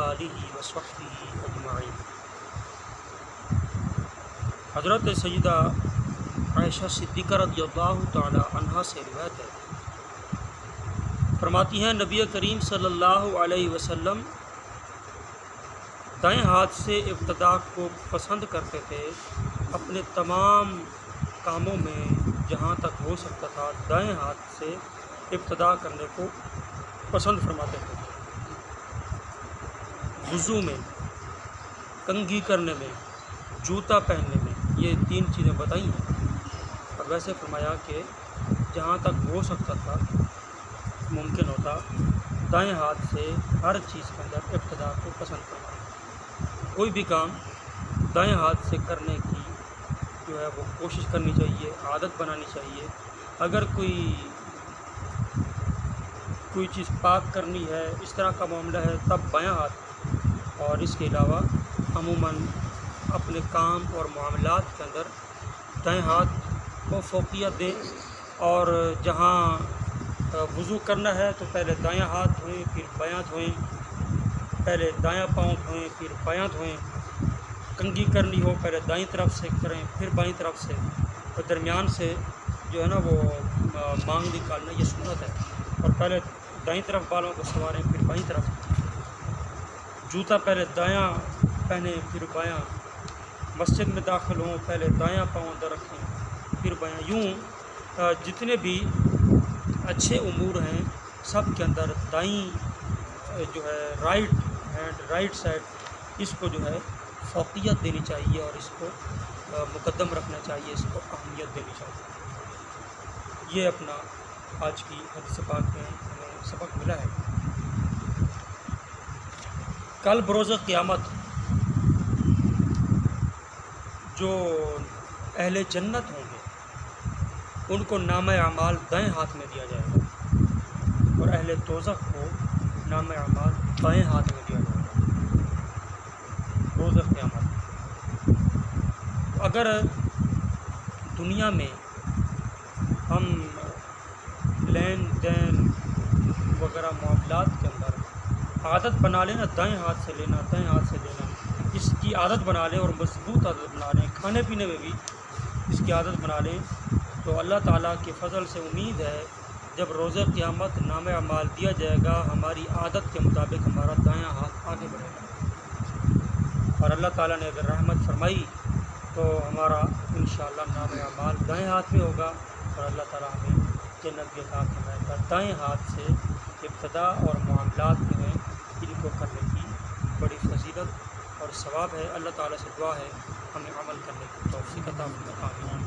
آلہ وصحبہ اجمعین۔ حضرت سیدہ عائشہ صدیقہ رضی اللہ تعالی عنہا سے روایت ہے، فرماتی ہیں نبی کریم صلی اللہ علیہ وسلم دائیں ہاتھ سے ابتدا کو پسند کرتے تھے، اپنے تمام کاموں میں جہاں تک ہو سکتا تھا دائیں ہاتھ سے ابتدا کرنے کو پسند فرماتے تھے۔ وضو میں، کنگھی کرنے میں، جوتا پہننے میں، یہ 3 چیزیں بتائی ہیں، اور ویسے فرمایا کہ جہاں تک ہو سکتا تھا ممکن ہوتا دائیں ہاتھ سے ہر چیز کے اندر ابتدا کو پسند فرمایا۔ کوئی بھی کام دائیں ہاتھ سے کرنے کی جو ہے وہ کوشش کرنی چاہیے، عادت بنانی چاہیے۔ اگر کوئی چیز پاک کرنی ہے، اس طرح کا معاملہ ہے، تب بایاں ہاتھ، اور اس کے علاوہ عموماً اپنے کام اور معاملات کے اندر دائیں ہاتھ کو فوقیت دیں، اور جہاں وضو کرنا ہے تو پہلے دایاں ہاتھ دھوئیں پھر بایاں دھوئیں، پہلے دایاں پاؤں دھوئیں پھر بایاں دھوئیں۔ کنگھی کرنی ہو پہلے دائیں طرف سے کریں پھر بائیں طرف سے، اور درمیان سے جو ہے نا وہ مانگ نکالنا، یہ سنت ہے، اور پہلے دائیں طرف بالوں کو سنواریں پھر بائیں طرف۔ جوتا پہلے دایاں پہنیں پھر بایاں۔ مسجد میں داخل ہوں پہلے دایاں پاؤں اندر رکھیں پھر بایاں۔ یوں جتنے بھی اچھے امور ہیں سب کے اندر دائیں جو ہے رائٹ ہینڈ، رائٹ سائڈ، اس کو جو ہے فوقیت دینی چاہیے، اور اس کو مقدم رکھنا چاہیے، اس کو اہمیت دینی چاہیے۔ یہ اپنا آج کی حدیث پاک میں ہمیں سبق ملا ہے۔ کل بروز قیامت جو اہل جنت ہوں گے ان کو نامہ اعمال دائیں ہاتھ میں دیا جائے گا، اور اہل دوزخ کو نامہ اعمال بائیں ہاتھ میں دیا جائے گا روز قیامت۔ اگر دنیا میں ہم لین دین وغیرہ معاملات کے اندر عادت بنا لیں نا دائیں ہاتھ سے لینا، دائیں ہاتھ سے دینا، اس کی عادت بنا لیں اور مضبوط عادت بنا لیں، کھانے پینے میں بھی اس کی عادت بنا لیں، تو اللہ تعالیٰ کے فضل سے امید ہے جب روز قیامت نامہ اعمال دیا جائے گا ہماری عادت کے مطابق ہمارا دایاں ہاتھ آگے بڑھے گا، اور اللہ تعالیٰ نے اگر رحمت فرمائی تو ہمارا انشاءاللہ نامہ اعمال دائیں ہاتھ میں ہوگا، اور اللہ تعالیٰ ہمیں جنت کی عطا فرمائے گا۔ دائیں ہاتھ سے ابتدا اور معاملات جو ہیں ان کو کرنے کی بڑی فضیلت اور ثواب ہے۔ اللہ تعالیٰ سے دعا ہے ہمیں عمل کرنے کی توفیق عطا فرمائے۔ آمین۔